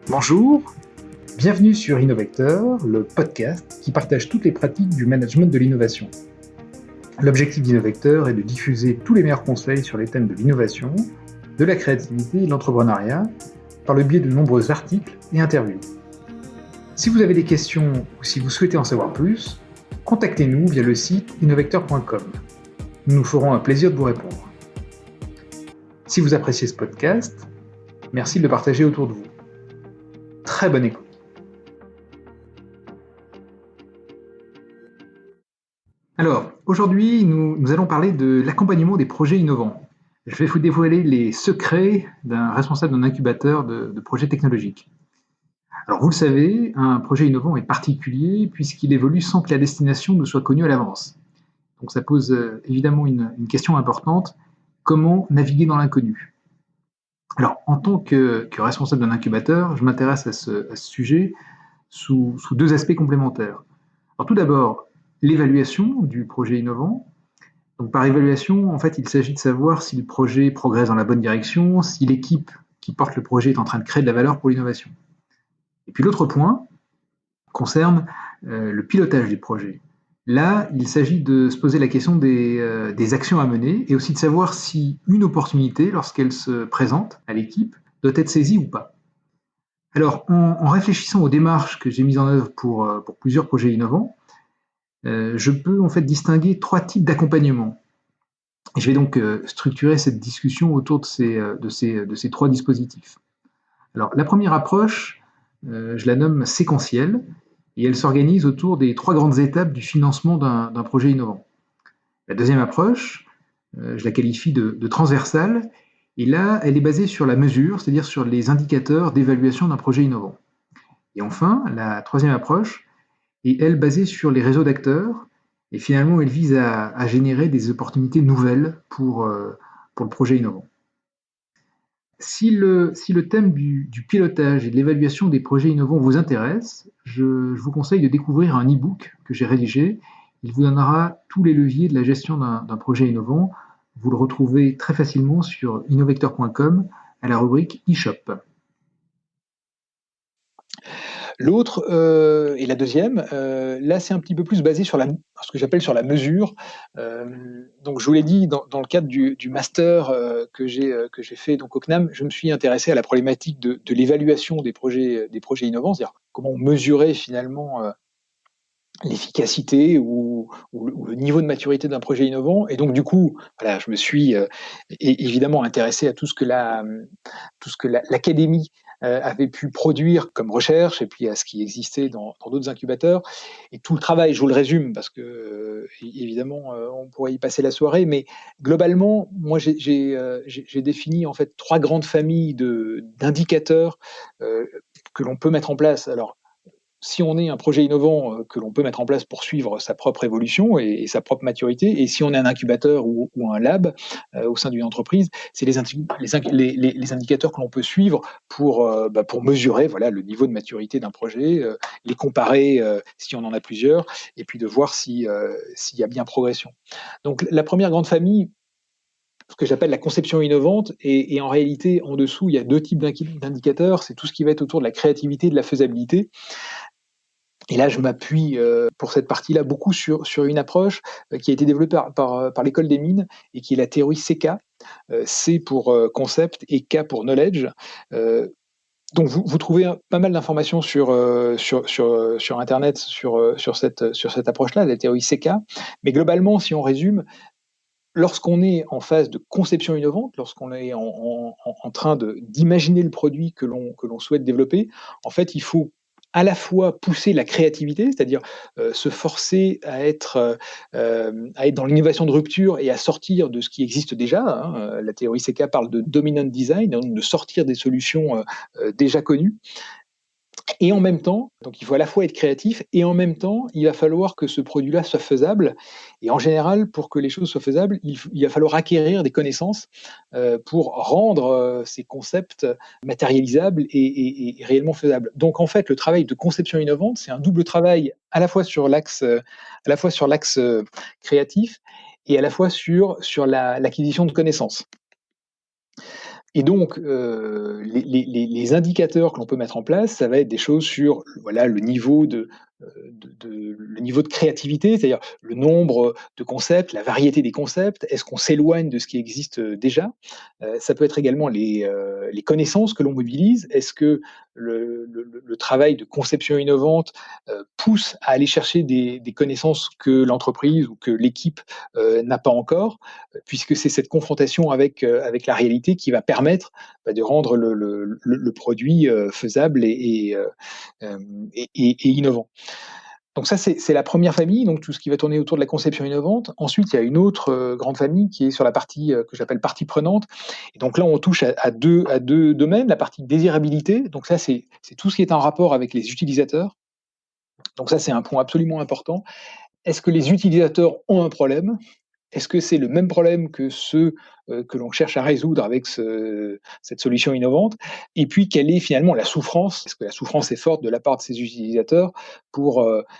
Bonjour, bienvenue sur Innovecteur, le podcast qui partage toutes les pratiques du management de l'innovation. L'objectif d'Innovecteur est de diffuser tous les meilleurs conseils sur les thèmes de l'innovation, de la créativité et de l'entrepreneuriat par le biais de nombreux articles et interviews. Si vous avez des questions ou si vous souhaitez en savoir plus, contactez-nous via le site innovecteur.com. Nous nous ferons un plaisir de vous répondre. Si vous appréciez ce podcast, merci de le partager autour de vous. Très bonne écoute. Alors, aujourd'hui, nous allons parler de l'accompagnement des projets innovants. Je vais vous dévoiler les secrets d'un responsable d'un incubateur de projets technologiques. Alors, vous le savez, un projet innovant est particulier puisqu'il évolue sans que la destination ne soit connue à l'avance. Donc, ça pose évidemment une question importante. Comment naviguer dans l'inconnu ? Alors, en tant que responsable d'un incubateur, je m'intéresse à ce sujet sous deux aspects complémentaires. Alors, tout d'abord, l'évaluation du projet innovant. Donc, par évaluation, en fait, il s'agit de savoir si le projet progresse dans la bonne direction, si l'équipe qui porte le projet est en train de créer de la valeur pour l'innovation. Et puis l'autre point concerne le pilotage du projet. Là, il s'agit de se poser la question des actions à mener et aussi de savoir si une opportunité, lorsqu'elle se présente à l'équipe, doit être saisie ou pas. Alors, en réfléchissant aux démarches que j'ai mises en œuvre pour plusieurs projets innovants, je peux en fait distinguer trois types d'accompagnement. Et je vais donc structurer cette discussion autour de ces trois dispositifs. Alors, la première approche, je la nomme séquentielle, et elle s'organise autour des trois grandes étapes du financement d'un projet innovant. La deuxième approche, je la qualifie de transversale, et là, elle est basée sur la mesure, c'est-à-dire sur les indicateurs d'évaluation d'un projet innovant. Et enfin, la troisième approche est, elle, basée sur les réseaux d'acteurs, et finalement, elle vise à générer des opportunités nouvelles pour le projet innovant. Si le thème du pilotage et de l'évaluation des projets innovants vous intéresse, je vous conseille de découvrir un e-book que j'ai rédigé. Il vous donnera tous les leviers de la gestion d'un projet innovant. Vous le retrouvez très facilement sur innovecteur.com à la rubrique e-shop. L'autre, et la deuxième, là, c'est un petit peu plus basé sur ce que j'appelle sur la mesure. Donc je vous l'ai dit, dans le cadre du master que j'ai fait donc au CNAM, je me suis intéressé à la problématique de l'évaluation des projets innovants, c'est-à-dire comment mesurer finalement l'efficacité ou le niveau de maturité d'un projet innovant. Et donc du coup, voilà, je me suis évidemment intéressé à tout ce que l'académie avait pu produire comme recherche, et puis à ce qui existait dans d'autres incubateurs. Et tout le travail, je vous le résume, parce que évidemment, on pourrait y passer la soirée, mais globalement, moi, j'ai défini en fait trois grandes familles d'indicateurs que l'on peut mettre en place. Alors, si on est un projet innovant que l'on peut mettre en place pour suivre sa propre évolution et sa propre maturité, et si on est un incubateur ou un lab au sein d'une entreprise, c'est les indicateurs que l'on peut suivre pour mesurer voilà, le niveau de maturité d'un projet, les comparer si on en a plusieurs, et puis de voir s'il y a bien progression. Donc la première grande famille, ce que j'appelle la conception innovante, et en réalité, en dessous, il y a deux types d'indicateurs. C'est tout ce qui va être autour de la créativité et de la faisabilité. Et là, je m'appuie pour cette partie-là beaucoup sur une approche qui a été développée par l'école des mines et qui est la théorie CK. C pour concept et K pour knowledge. Donc vous trouvez pas mal d'informations sur Internet sur cette approche-là, la théorie CK. Mais globalement, si on résume, lorsqu'on est en phase de conception innovante, lorsqu'on est en train d'imaginer le produit que l'on souhaite développer, en fait, il faut à la fois pousser la créativité, c'est-à-dire se forcer à être dans l'innovation de rupture et à sortir de ce qui existe déjà. Hein. La théorie CK parle de dominant design, donc de sortir des solutions déjà connues. Et en même temps, donc il faut à la fois être créatif, et en même temps, il va falloir que ce produit-là soit faisable. Et en général, pour que les choses soient faisables, il va falloir acquérir des connaissances pour rendre ces concepts matérialisables et réellement faisables. Donc en fait, le travail de conception innovante, c'est un double travail à la fois sur l'axe créatif et à la fois sur l'acquisition de connaissances. Et donc, les indicateurs que l'on peut mettre en place, ça va être des choses sur, voilà, le niveau de créativité, c'est-à-dire le nombre de concepts, la variété des concepts. Est-ce qu'on s'éloigne de ce qui existe déjà? Ça peut être également les connaissances que l'on mobilise. Est-ce que le travail de conception innovante pousse à aller chercher des connaissances que l'entreprise ou que l'équipe n'a pas encore, puisque c'est cette confrontation avec la réalité qui va permettre de rendre le produit faisable et innovant. Donc ça, c'est la première famille, donc tout ce qui va tourner autour de la conception innovante. Ensuite, il y a une autre grande famille qui est sur la partie que j'appelle partie prenante. Et donc là, on touche à deux domaines. La partie désirabilité, donc ça, c'est tout ce qui est en rapport avec les utilisateurs. Donc ça, c'est un point absolument important. Est-ce que les utilisateurs ont un problème? Est-ce que c'est le même problème que ceux que l'on cherche à résoudre avec cette solution innovante? Et puis, quelle est finalement la souffrance? Est-ce que la souffrance est forte de la part de ces utilisateurs?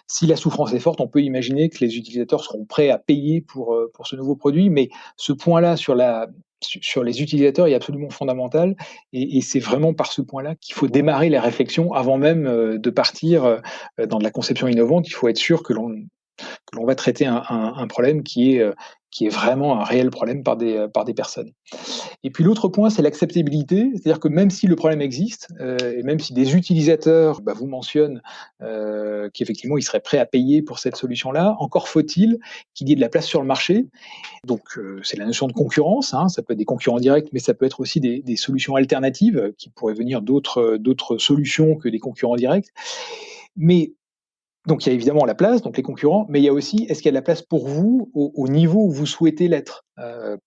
Si la souffrance est forte, on peut imaginer que les utilisateurs seront prêts à payer pour ce nouveau produit. Mais ce point-là sur les utilisateurs est absolument fondamental. Et c'est vraiment par ce point-là qu'il faut démarrer les réflexions avant même de partir dans de la conception innovante. Il faut être sûr que l'on va traiter un problème qui est vraiment un réel problème par des personnes. Et puis l'autre point, c'est l'acceptabilité, c'est-à-dire que même si le problème existe, et même si des utilisateurs vous mentionnent qu'effectivement ils seraient prêts à payer pour cette solution-là, encore faut-il qu'il y ait de la place sur le marché. Donc c'est la notion de concurrence, hein, ça peut être des concurrents directs, mais ça peut être aussi des solutions alternatives qui pourraient venir d'autres solutions que des concurrents directs. Mais donc il y a évidemment la place, donc les concurrents, mais il y a aussi, est-ce qu'il y a de la place pour vous au niveau où vous souhaitez l'être?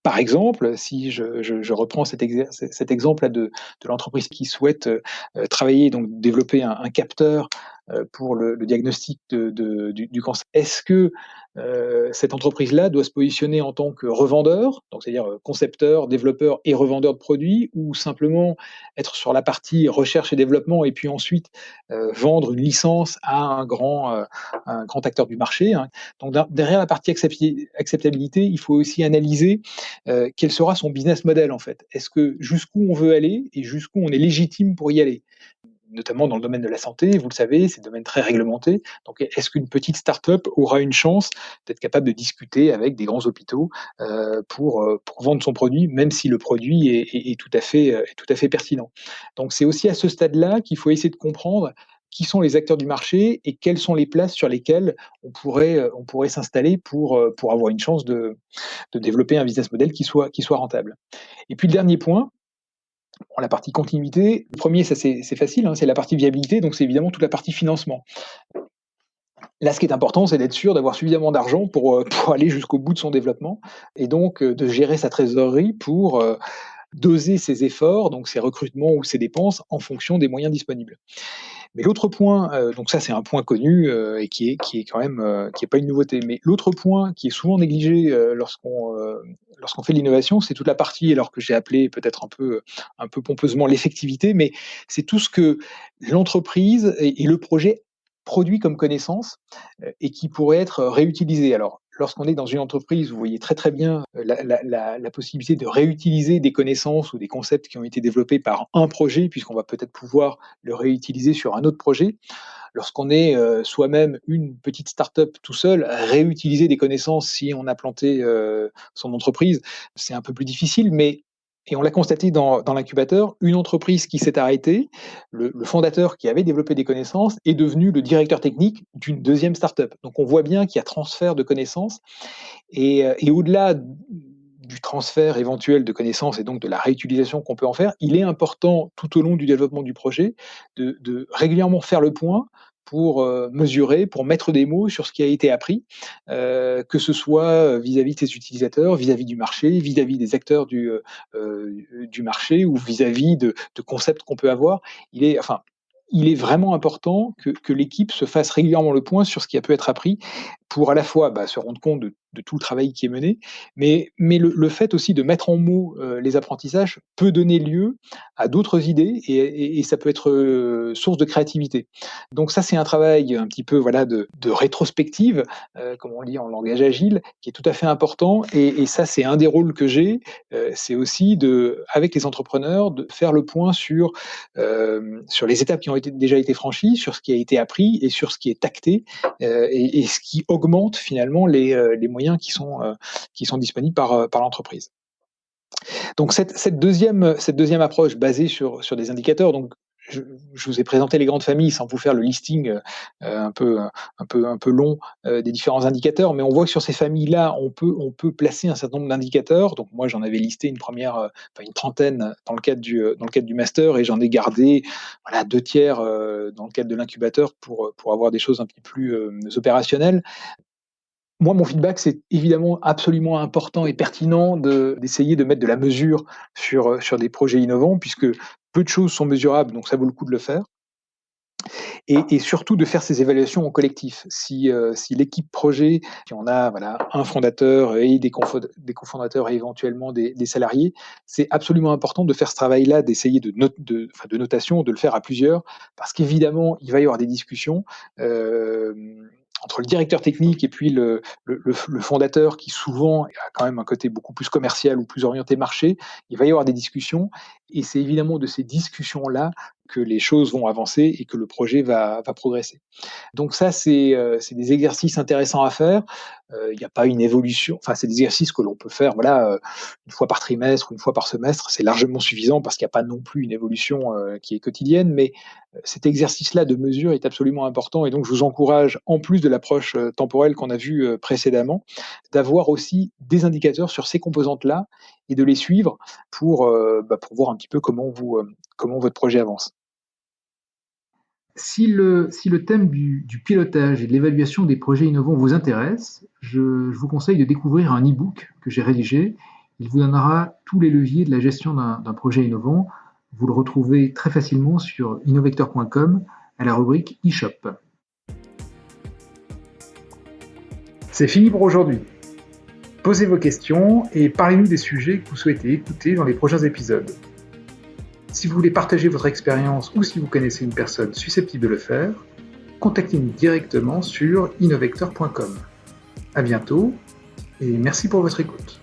Par exemple, si je reprends cet exemple-là de l'entreprise qui souhaite travailler, donc développer un capteur pour le diagnostic du cancer. Est-ce que cette entreprise-là doit se positionner en tant que revendeur, donc c'est-à-dire concepteur, développeur et revendeur de produits, ou simplement être sur la partie recherche et développement et puis ensuite vendre une licence à un grand acteur du marché, hein. Donc derrière la partie acceptabilité, il faut aussi analyser quel sera son business model en fait. Est-ce que jusqu'où on veut aller et jusqu'où on est légitime pour y aller? Notamment dans le domaine de la santé, vous le savez, c'est un domaine très réglementé. Donc, est-ce qu'une petite start-up aura une chance d'être capable de discuter avec des grands hôpitaux pour vendre son produit, même si le produit est tout à fait pertinent. Donc, c'est aussi à ce stade-là qu'il faut essayer de comprendre qui sont les acteurs du marché et quelles sont les places sur lesquelles on pourrait s'installer pour avoir une chance de développer un business model qui soit rentable. Et puis le dernier point, la partie continuité, le premier, ça c'est facile, hein, c'est la partie viabilité, donc c'est évidemment toute la partie financement. Là, ce qui est important, c'est d'être sûr d'avoir suffisamment d'argent pour aller jusqu'au bout de son développement et donc de gérer sa trésorerie pour doser ses efforts, donc ses recrutements ou ses dépenses en fonction des moyens disponibles. Mais l'autre point, donc ça c'est un point connu et qui est quand même qui est pas une nouveauté. Mais l'autre point qui est souvent négligé lorsqu'on fait de l'innovation, c'est toute la partie, alors que j'ai appelé peut-être un peu pompeusement l'effectivité, mais c'est tout ce que l'entreprise et le projet produit comme connaissance et qui pourrait être réutilisé. Alors lorsqu'on est dans une entreprise, vous voyez très très bien la possibilité de réutiliser des connaissances ou des concepts qui ont été développés par un projet, puisqu'on va peut-être pouvoir le réutiliser sur un autre projet. Lorsqu'on est soi-même une petite start-up tout seul, réutiliser des connaissances si on a planté son entreprise, c'est un peu plus difficile, mais et on l'a constaté dans l'incubateur, une entreprise qui s'est arrêtée, le fondateur qui avait développé des connaissances est devenu le directeur technique d'une deuxième start-up. Donc on voit bien qu'il y a transfert de connaissances et au-delà du transfert éventuel de connaissances et donc de la réutilisation qu'on peut en faire, il est important tout au long du développement du projet de régulièrement faire le point pour mesurer, pour mettre des mots sur ce qui a été appris, que ce soit vis-à-vis de ses utilisateurs, vis-à-vis du marché, vis-à-vis des acteurs du marché ou vis-à-vis de concepts qu'on peut avoir. Il est vraiment important que l'équipe se fasse régulièrement le point sur ce qui a pu être appris pour à la fois se rendre compte de de tout le travail qui est mené, mais le fait aussi de mettre en mots les apprentissages peut donner lieu à d'autres idées et ça peut être source de créativité. Donc ça, c'est un travail un petit peu voilà, de rétrospective, comme on dit en langage agile, qui est tout à fait important et ça, c'est un des rôles que j'ai, c'est aussi avec les entrepreneurs, de faire le point sur les étapes qui ont déjà été franchies, sur ce qui a été appris et sur ce qui est acté et ce qui augmente finalement les moyens qui sont disponibles par l'entreprise. Donc cette deuxième approche basée sur des indicateurs, donc je vous ai présenté les grandes familles sans vous faire le listing un peu long des différents indicateurs, mais on voit que sur ces familles-là, on peut placer un certain nombre d'indicateurs. Donc moi, j'en avais listé une trentaine dans le cadre du master, et j'en ai gardé voilà 2/3 dans le cadre de l'incubateur pour avoir des choses un petit plus opérationnelles. Moi, mon feedback, c'est évidemment absolument important et pertinent d'essayer de mettre de la mesure sur des projets innovants, puisque peu de choses sont mesurables, donc ça vaut le coup de le faire. Et surtout de faire ces évaluations en collectif. Si l'équipe projet, si on a voilà, un fondateur et des cofondateurs et éventuellement des salariés, c'est absolument important de faire ce travail-là, d'essayer de notation, de le faire à plusieurs, parce qu'évidemment, il va y avoir des discussions. Entre le directeur technique et puis le fondateur, qui souvent a quand même un côté beaucoup plus commercial ou plus orienté marché, il va y avoir des discussions, et c'est évidemment de ces discussions-là que les choses vont avancer et que le projet va progresser. Donc ça, c'est des exercices intéressants à faire. Il n'y a pas une évolution, enfin c'est des exercices que l'on peut faire voilà, une fois par trimestre, une fois par semestre, c'est largement suffisant parce qu'il n'y a pas non plus une évolution qui est quotidienne, mais cet exercice-là de mesure est absolument important, et donc je vous encourage, en plus de l'approche temporelle qu'on a vue précédemment, d'avoir aussi des indicateurs sur ces composantes-là et de les suivre pour voir un petit peu comment votre projet avance. Si le thème du pilotage et de l'évaluation des projets innovants vous intéresse, je vous conseille de découvrir un e-book que j'ai rédigé. Il vous donnera tous les leviers de la gestion d'un projet innovant. Vous le retrouvez très facilement sur innovector.com à la rubrique e-shop. C'est fini pour aujourd'hui. Posez vos questions et parlez-nous des sujets que vous souhaitez écouter dans les prochains épisodes. Si vous voulez partager votre expérience ou si vous connaissez une personne susceptible de le faire, contactez-nous directement sur innovector.com. À bientôt et merci pour votre écoute.